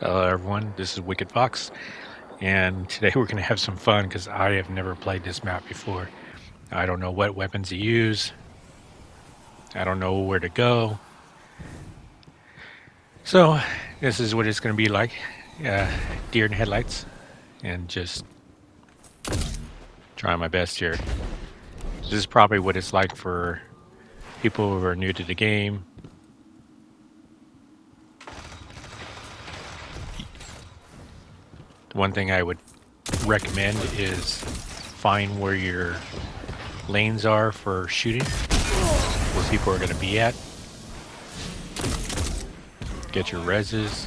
Hello everyone, this is Wicked Fox, and today we're going to have some fun because I have never played this map before. I don't know what weapons to use, I don't know where to go. So, this is what it's going to be like, uh, deer in headlights, and just trying my best here. This is probably what it's like for people who are new to the game. The one thing I would recommend is find where your lanes are for shooting, where people are going to be at. Get your reses.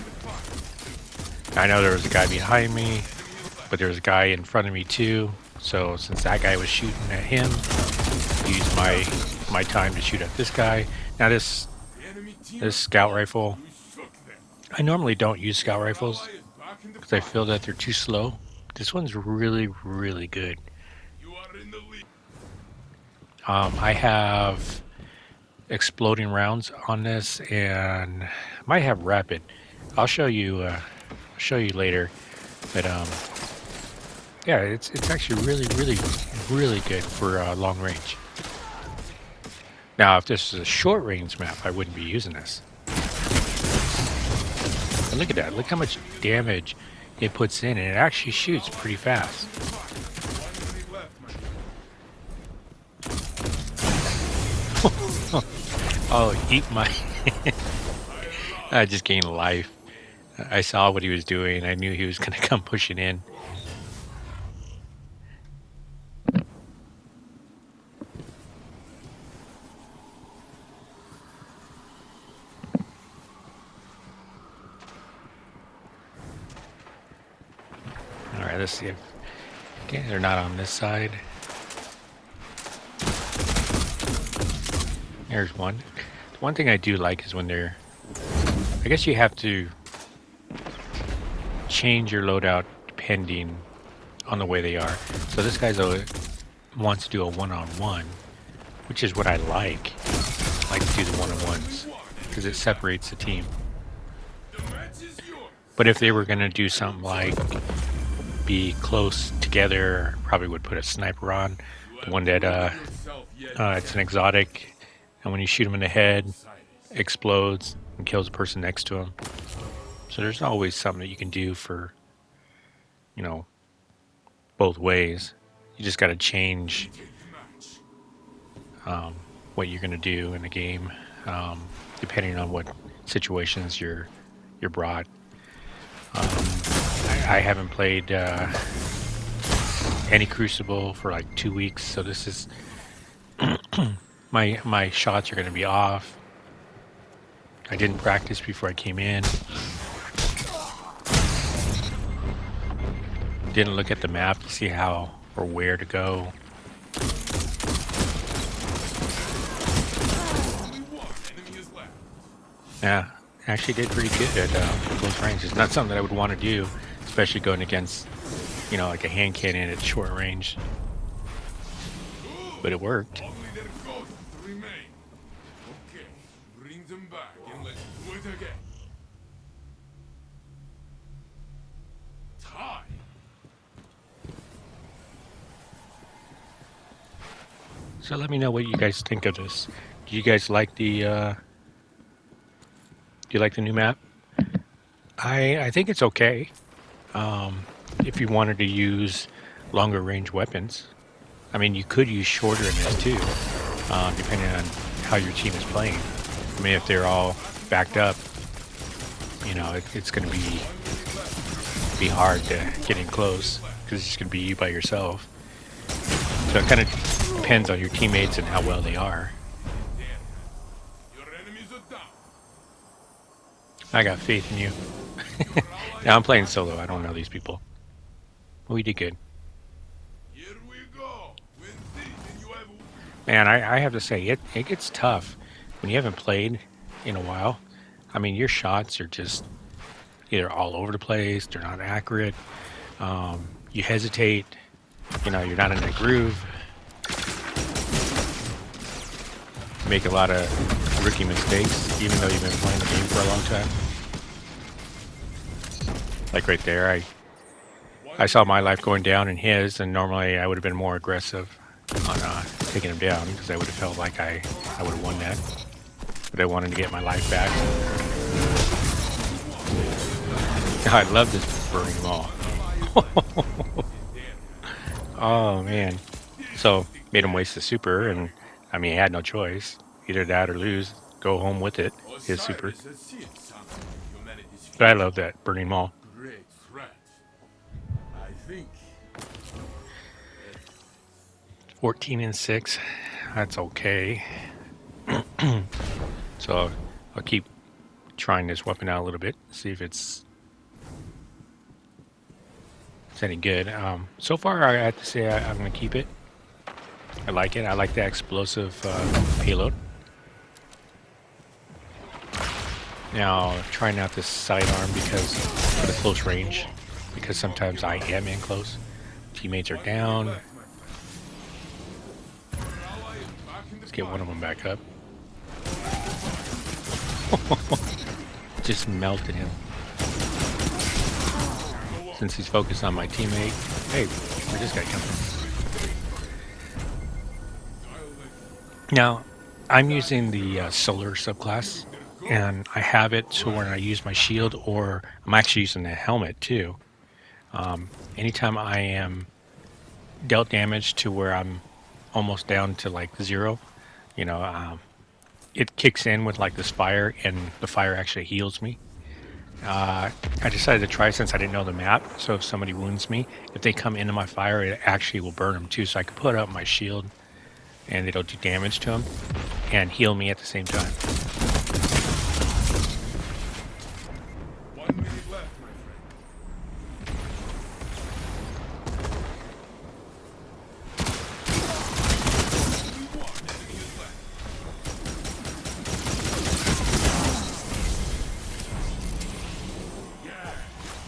I know there was a guy behind me, but there was a guy in front of me too. So since that guy was shooting at him, use my time to shoot at this guy. Now this scout rifle, I normally don't use scout rifles because I feel that they're too slow. This one's really good. I have exploding rounds on this, and might have rapid. I'll show you. Show you later. But yeah, it's actually really good for long range. Now, if this is a short range map, I wouldn't be using this. And look at that! Look how much damage it puts in, and it actually shoots pretty fast. Oh, eat my! I just gained life. I saw what he was doing. I knew he was going to come pushing in. All right, let's see if okay, they're not on this side. There's one. The one thing I do like is when they're. I guess you have to change your loadout depending on the way they are. So this guy's wants to do a one-on-one, which is what I like. I like to do the one-on-ones because it separates the team. But if they were going to do something like be close together, probably would put a sniper on. The one that it's an exotic, and when you shoot him in the head, explodes and kills the person next to him. So there's always something that you can do for, you know, both ways. You just got to change what you're going to do in the game, depending on what situations you're brought. I haven't played any Crucible for like 2 weeks, so this is my shots are going to be off. I didn't practice before I came in. Didn't look at the map to see how or where to go. Yeah, actually did pretty good at close range. It's not something that I would want to do, especially going against, you know, like a hand cannon at short range. But it worked. So let me know what you guys think of this. Do you guys like the do you like the new map? I think it's okay. If you wanted to use longer range weapons. I mean, you could use shorter in this too, depending on how your team is playing. I mean, if they're all backed up, you know, it's going to be hard to get in close because it's just going to be you by yourself. So it kind of depends on your teammates and how well they are. I got faith in you. Now I'm playing solo. I don't know these people. We did good. Man, I have to say, it gets tough when you haven't played in a while. I mean, your shots are just either all over the place, they're not accurate, you hesitate, you know, you're not in a groove. You make a lot of rookie mistakes, even though you've been playing the game for a long time. Like right there, I saw my life going down in his, and normally I would have been more aggressive on taking him down because I would have felt like I would have won that. But I wanted to get my life back. I love this burning wall. Oh man. So made him waste the super, and I mean he had no choice. Either that or lose. Go home with it. His super. Osiris has seen something in humanity's But I future. love that burning wall. Great threat. I think 14-6. That's okay. So I'll keep trying this weapon out a little bit. See if it's any good. So far, I have to say I'm going to keep it. I like it. I like the explosive payload. Now, trying out this sidearm because for the close range, because sometimes I am in close. Teammates are down. left, my friend. Your ally is back in the Let's get one of them fight. back up. Just melted him. Since he's focused on my teammate. Hey, where'd this guy come from? Now, I'm using the solar subclass, and I have it so when I use my shield, or I'm actually using the helmet too. Anytime I am dealt damage to where I'm almost down to like 0, you know, it kicks in with like this fire, and the fire actually heals me. I decided to try since I didn't know the map. So if somebody wounds me, if they come into my fire, it actually will burn them too. So I can put up my shield, and it'll do damage to them and heal me at the same time. 1 minute left, my friend. Only one enemy is left. Yeah,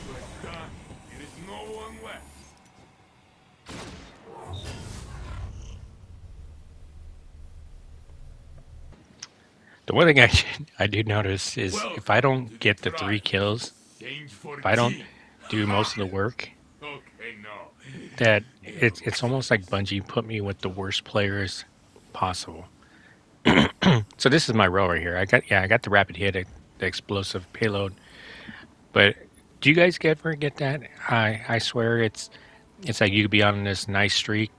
we're done. There is no one left. The one thing I do notice is if I don't get the 3 kills, Change for if I don't G. do most of the work, Okay, no. that it's almost like Bungie put me with the worst players possible. So this is my row right here. I got the rapid hit, the explosive payload. But do you guys ever get that? I swear it's like you could be on this nice streak,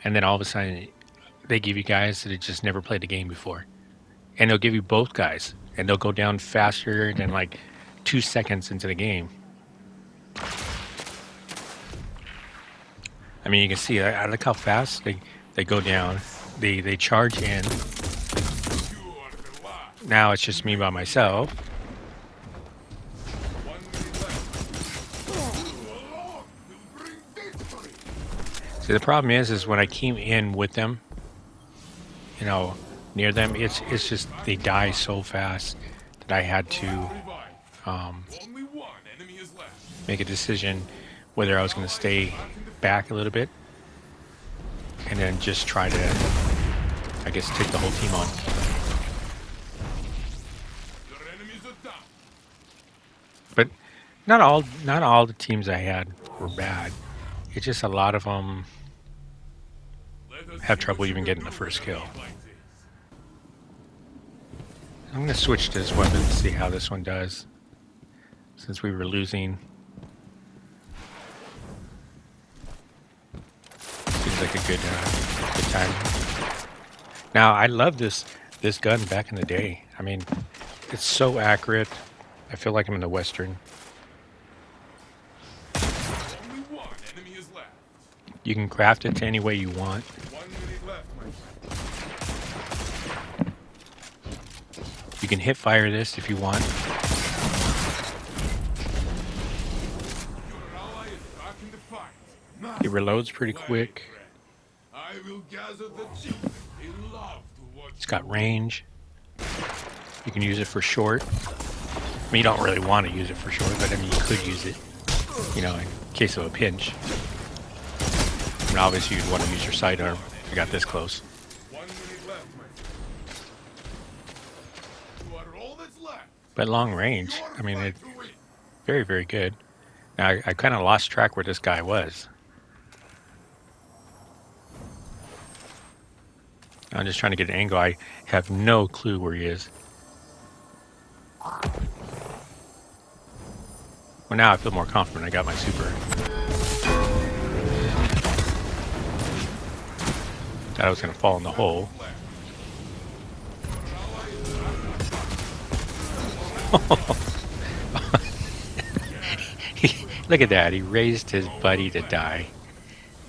and then all of a sudden they give you guys that had just never played the game before, and they'll give you both guys, and they'll go down faster than like 2 seconds into the game. I mean, you can see. I look how fast they go down. They charge in. You are the last. Now it's just me by myself. 1 minute left. You alone will bring victory. See, the problem is when I came in with them, you know, near them, it's just they die so fast that I had to Revive. um, Only one enemy is left. make a decision whether I was going to stay back a little bit and then just try to, I guess, take the whole team on. Your enemies are down. But not all the teams I had were bad. It's just a lot of them Let us have see trouble what you even can getting do the first with a kill. lead like this. I'm going to switch to this weapon to see how this one does, since we were losing. Seems like a good time. Now I love this gun back in the day. I mean, it's so accurate. I feel like I'm in the Western. Only one enemy is left. You can craft it to any way you want. 1 minute left, my friend. You can hit fire this if you want. Your ally is back in the fight. Now, It reloads pretty play, quick. friend. I will gather the children. They love to watch. It's got range. You can use it for short. I mean, you don't really want to use it for short, but I mean, you could use it, you know, in case of a pinch. And obviously, you'd want to use your sidearm if you got this close. 1 minute left, my friend. You are all that's left. But long range, I mean, Fight it's to win. very, very good. Now, I kind of lost track where this guy was. I'm just trying to get an angle. I have no clue where he is. Well, now I feel more confident. I got my super. Thought I was going to fall in the hole. Look at that. He raised his buddy to die.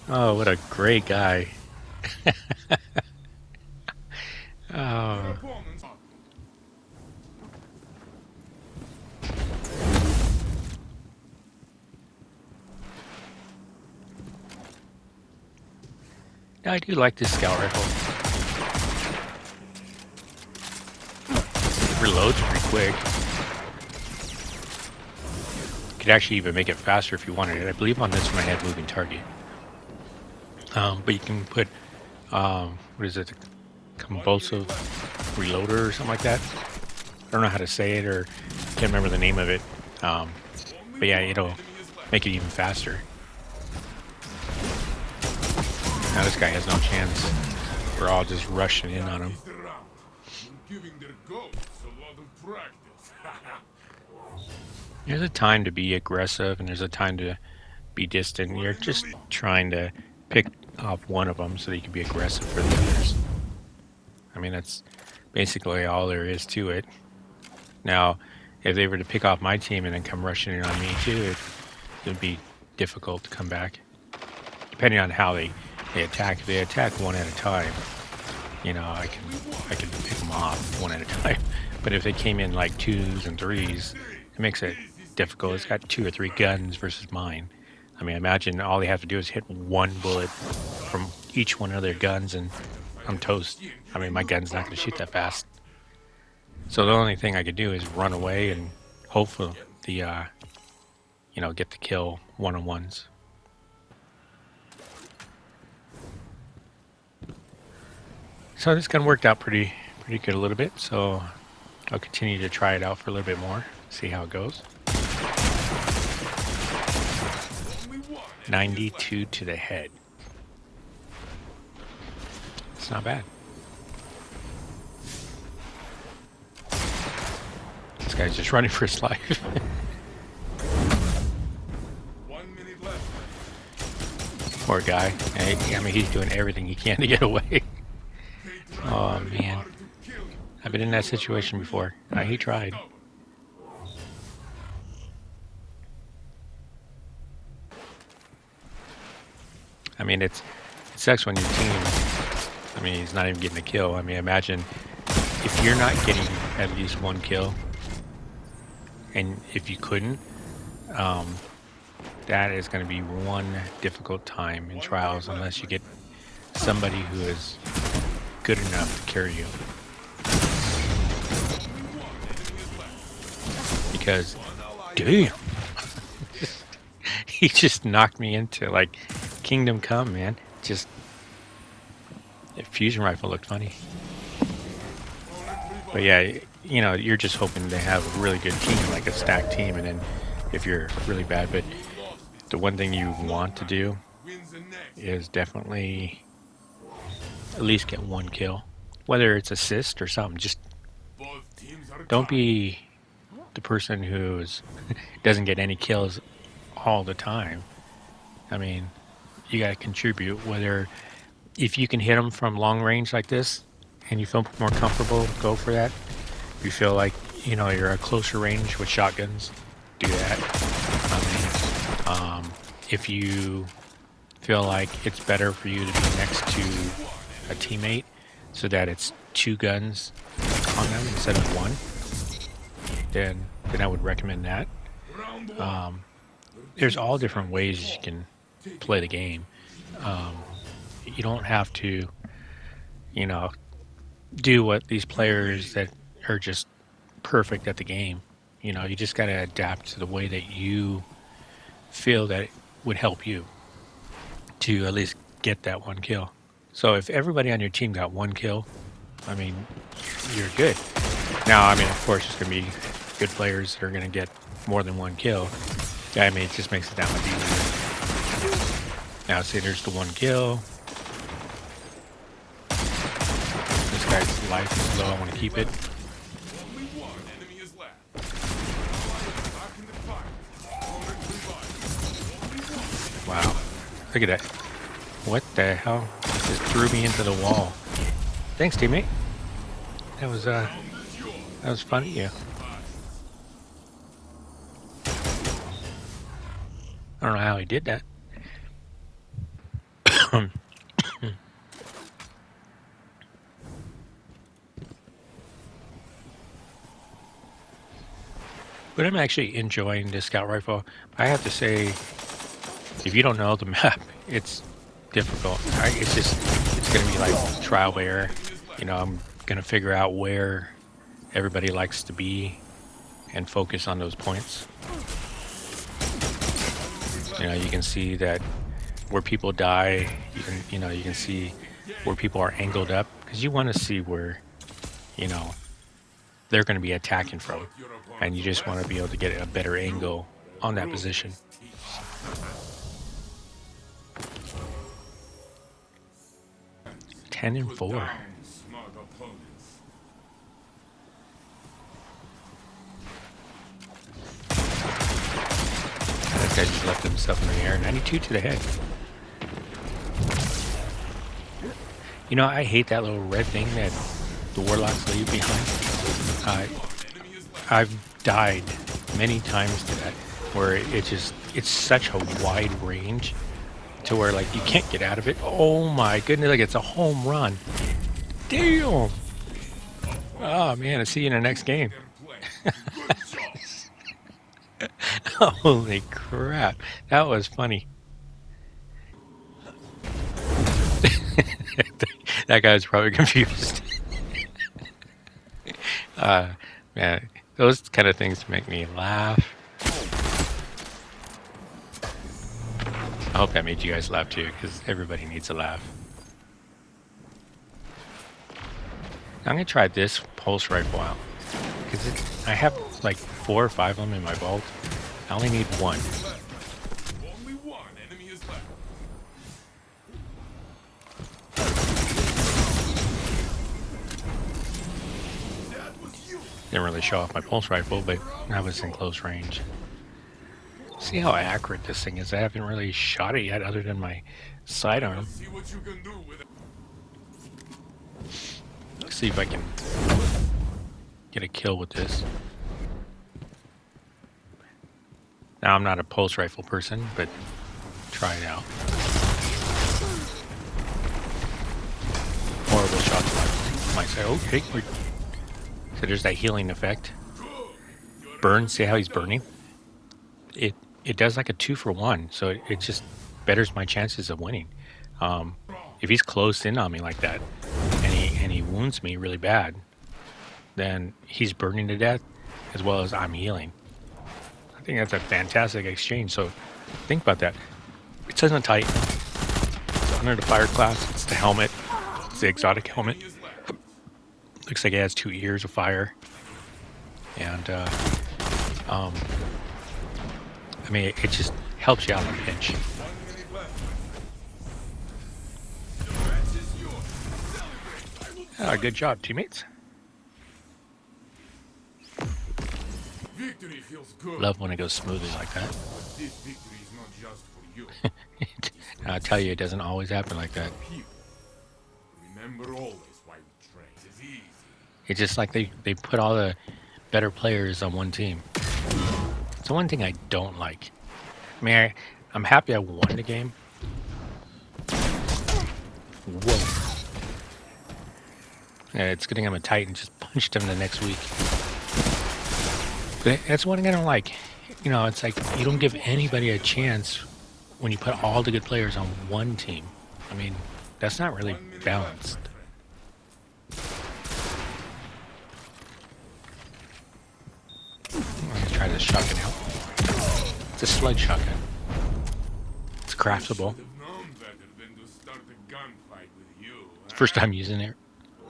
Oh, what a great guy. Oh. I do like this scout rifle. It reloads pretty quick. You could actually even make it faster if you wanted it. I believe on this one I had moving target. But you can put, what is it, convulsive reloader or something like that. I don't know how to say it, or can't remember the name of it. But yeah, it'll make it even faster. Now this guy has no chance. We're all just rushing in on him. There's a time to be aggressive and there's a time to be distant. You're just trying to pick off one of them so that you can be aggressive for the others. I mean, that's basically all there is to it. Now, if they were to pick off my team and then come rushing in on me too, it would be difficult to come back. Depending on how they attack. If they attack one at a time, you know, I can pick them off one at a time. But if they came in like 2s and 3s, it makes it difficult. It's got 2 or 3 guns versus mine. I mean, imagine all they have to do is hit one bullet from each one of their guns and I'm toast. I mean, my gun's not going to shoot that fast. So the only thing I could do is run away and hope for the, you know, get the kill one-on-ones. So this gun worked out pretty good a little bit. So I'll continue to try it out for a little bit more, see how it goes. 92 to the head. It's not bad. This guy's just running for his life. 1 minute left. Poor guy. I mean, he's doing everything he can to get away. Oh, man. I've been in that situation before. He tried. I mean, it sucks when your team, I mean, he's not even getting a kill. I mean, imagine if you're not getting at least one kill, and if you couldn't, that is going to be one difficult time in trials unless you get somebody who is good enough to carry you. Because, damn, he just knocked me into like Kingdom Come, man. Just, the fusion rifle looked funny. But yeah, you know, you're just hoping to have a really good team, like a stacked team, and then if you're really bad. But the one thing you want to do is definitely at least get one kill, whether it's assist or something. Just don't be the person who doesn't get any kills all the time. I mean, you got to contribute. Whether if you can hit them from long range like this, and you feel more comfortable, go for that. If you feel like, you know, you're at closer range with shotguns, do that. I mean, if you feel like it's better for you to be next to a teammate so that it's 2 guns on them instead of 1, then I would recommend that. There's all different ways you can play the game. You don't have to, you know, do what these players that are just perfect at the game. You know, you just got to adapt to the way that you feel that it would help you to at least get that 1 kill. So if everybody on your team got 1 kill, I mean, you're good. Now, I mean, of course, there's going to be good players that are going to get more than 1 kill. Yeah, I mean, it just makes it that much easier. Now, see, there's the one kill. This guy's life is low. I want to keep it. Only one enemy is left. Back in the fight. Opponent revived. Only one. Wow. Look at that. What the hell? Just threw me into the wall. Thanks, teammate. That was funny. Yeah. I don't know how he did that. But I'm actually enjoying this scout rifle. I have to say, if you don't know the map, it's difficult. It's going to be like trial by error. You know, I'm going to figure out where everybody likes to be and focus on those points. You know, you can see that where people die, you can see where people are angled up, because you want to see where, you know, they're going to be attacking from, and you just want to be able to get a better angle on that position. Ten and 4. Down, smart opponents. That guy just left himself in the air. 92 to the head. You know, I hate that little red thing that the warlocks leave behind. I've died many times to that, where it's such a wide range to where, like, you can't get out of it. Oh my goodness, like, it's a home run. Damn. Oh man, I'll see you in the next game. Holy crap, that was funny. That guy's probably confused. Man, those kind of things make me laugh. I hope that made you guys laugh too, because everybody needs a laugh. I'm gonna try this pulse rifle out, because I have like 4 or 5 of them in my vault. I only need one. Only one enemy is left. That was you. Didn't really show off my pulse rifle, but I was in close range. See how accurate this thing is. I haven't really shot it yet, other than my sidearm. See what you can do with it. Let's see if I can get a kill with this. Now, I'm not a pulse rifle person, but try it out. Horrible shots. You might say, okay. So there's that healing effect. Burn, see how he's burning? It does like a 2-for-1, so it just betters my chances of winning. If he's close in on me like that, and he wounds me really bad, then he's burning to death as well as I'm healing. I think that's a fantastic exchange. So think about that. It says on Titan, it's under the fire class. It's the helmet. It's the exotic helmet. Looks like it has 2 ears of fire, and I mean, it just helps you out in a pinch. 1 minute left. The match is yours. Celebrate. Good job, teammates. Victory feels good. Love when it goes smoothly like that. But this victory is not just for you. I'll tell you, it doesn't always happen like that. People. Remember always why we train. It's easy. It's just like they put all the better players on one team. It's the one thing I don't like. I mean, I'm happy I won the game. Whoa. Yeah, it's good thing I'm a Titan. Just punched him the next week. But that's one thing I don't like. You know, it's like you don't give anybody a chance when you put all the good players on one team. I mean, that's not really 1 minute left, balanced. my friend. I'm gonna try this shotgun out. It's a sludge shotgun. It's craftable. Should have known better than to start a gunfight with you. First time using it.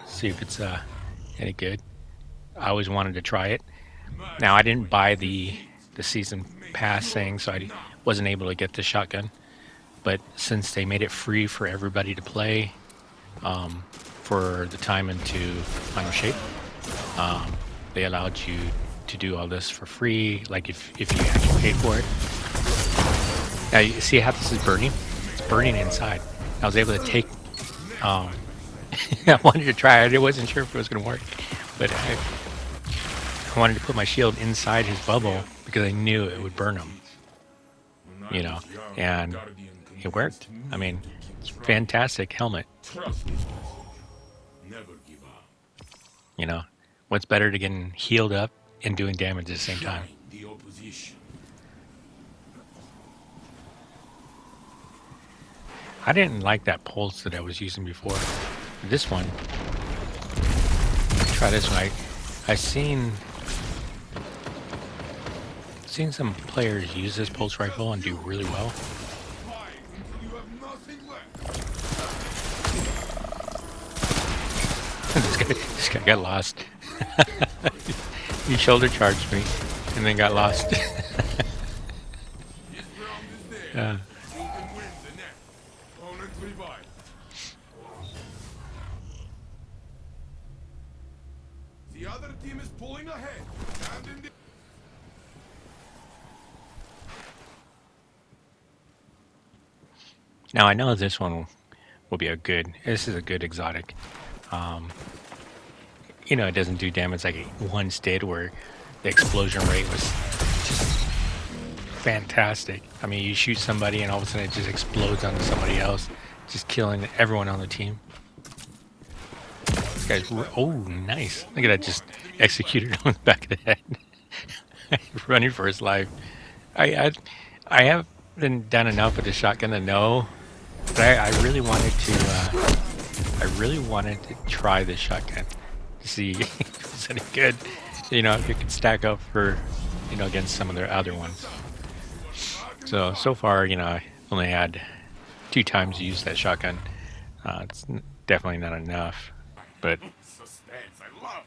See if it's any good. I always wanted to try it. Now I didn't buy the the season pass thing, so I wasn't able to get the shotgun. But since they made it free for everybody to play for the time into Final Shape, they allowed you to do all this for free, like if you actually paid for it. Now you see how this is burning? It's burning inside. I was able to take. I wanted to try it. I wasn't sure if it was going to work, but I wanted to put my shield inside his bubble because I knew it would burn him. You know, and it worked. I mean, it's a fantastic helmet. Trust me. Never give up. You know, what's better to getting healed up and doing damage at the same time? Shine the opposition. I didn't like that pulse that I was using before. This one, try this one. I seen some players use this pulse rifle and do really well. Fight until you have nothing left. This guy got lost. He shoulder charged me and then got lost. This round is there. Yeah. Who can win the next? Opponent revived. The other team is pulling ahead. Stand in the Now I know this one will be a good. This is a good exotic. You know, it doesn't do damage like it once did, where the explosion rate was just fantastic. I mean, you shoot somebody and all of a sudden it just explodes onto somebody else, just killing everyone on the team. This guy's oh nice! Look at that, just executed on the back of the head, running for his life. I haven't done enough with the shotgun to know, but I really wanted to. I really wanted to try this shotgun to see if it was any good. You know, if it could stack up for, you know, against some of their other ones. So far, you know, I only had 2 times used that shotgun. It's definitely not enough, but suspense. I love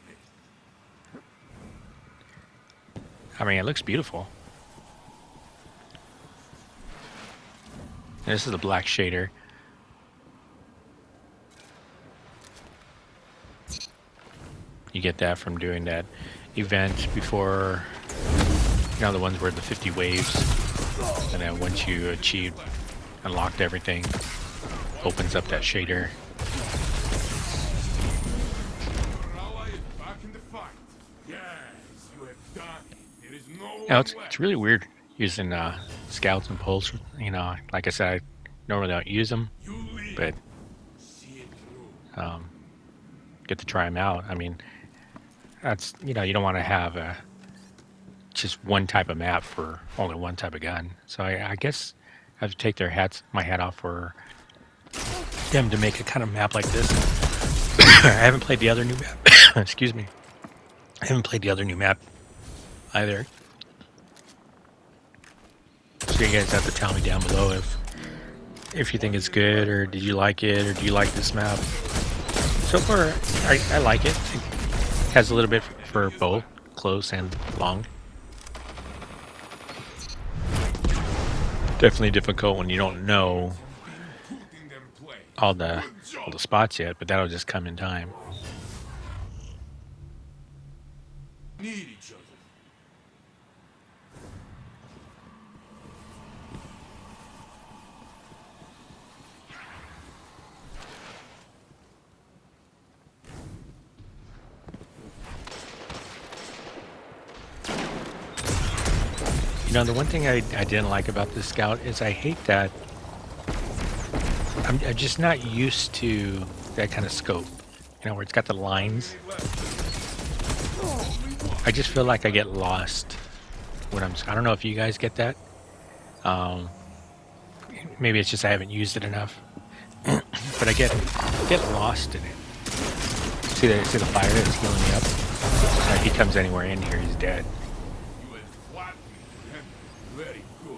it. I mean, it looks beautiful. And this is the black shader. You get that from doing that event before, you know, the ones where the 50 waves, and then once you unlocked everything, opens up that shader. Your ally is back in the fight. Yes, you have done it. There is no Now one it's left. really weird using scouts and pulse. You know, like I said, I normally don't use them, You lead. but See it through. get to try them out. I mean, that's, you know, you don't want to have just one type of map for only one type of gun. So I guess I have to take my hat off for them to make a kind of map like this. I haven't played the other new map. Excuse me. I haven't played the other new map either. So you guys have to tell me down below if you think it's good, or did you like it, or do you like this map? So far, I like it. It has a little bit for both close and long. Definitely difficult when you don't know Putting them play. all the spots yet, but that'll just come in time. Need each other. You know, the one thing I didn't like about this scout is I hate that I'm just not used to that kind of scope. You know, where it's got the lines. I just feel like I get lost when I don't know if you guys get that. Maybe it's just I haven't used it enough. But I get lost in it. See the fire that's healing me up? If he comes anywhere in here, he's dead. You have flattened him. Very good.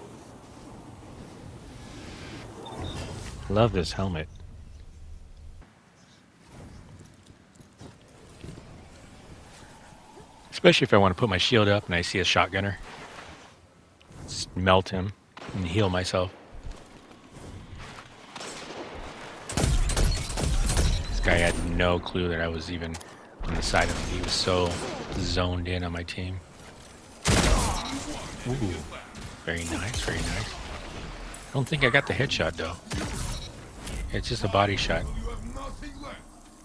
Love this helmet. Especially if I want to put my shield up and I see a shotgunner. melt him and heal myself. This guy had no clue that I was even on the side of him. He was so zoned in on my team. Ooh, very nice, very nice. I don't think I got the headshot though. It's just a body shot. You have nothing left.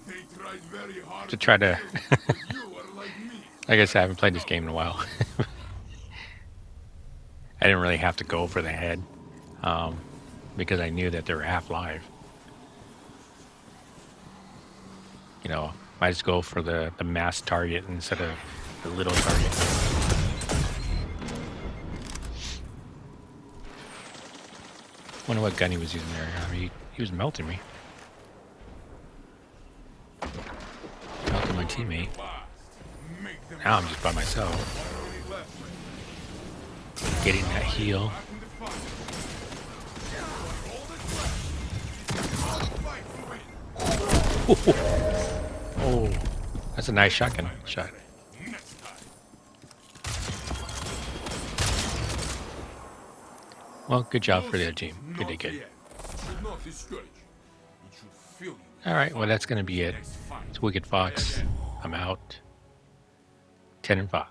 They tried very hard To try to, but you are like me. I guess I haven't played this game in a while. I didn't really have to go for the head because I knew that they were half live. You know, might just go for the mass target instead of the little target. Wonder what gun he was using there. I mean, he was melting me. Melting my teammate. Make them Now I'm just by myself. only left. Getting that heal. Back in the fight. All that's left. Fight to win. Oh, that's a nice shotgun shot. Next time. Well, good job for the team. They Not did good. yet. Should not discourage you. It should fill you. All right, well, that's going to be it. Next fight. It's Wicked Fox. I'm out. 10-5.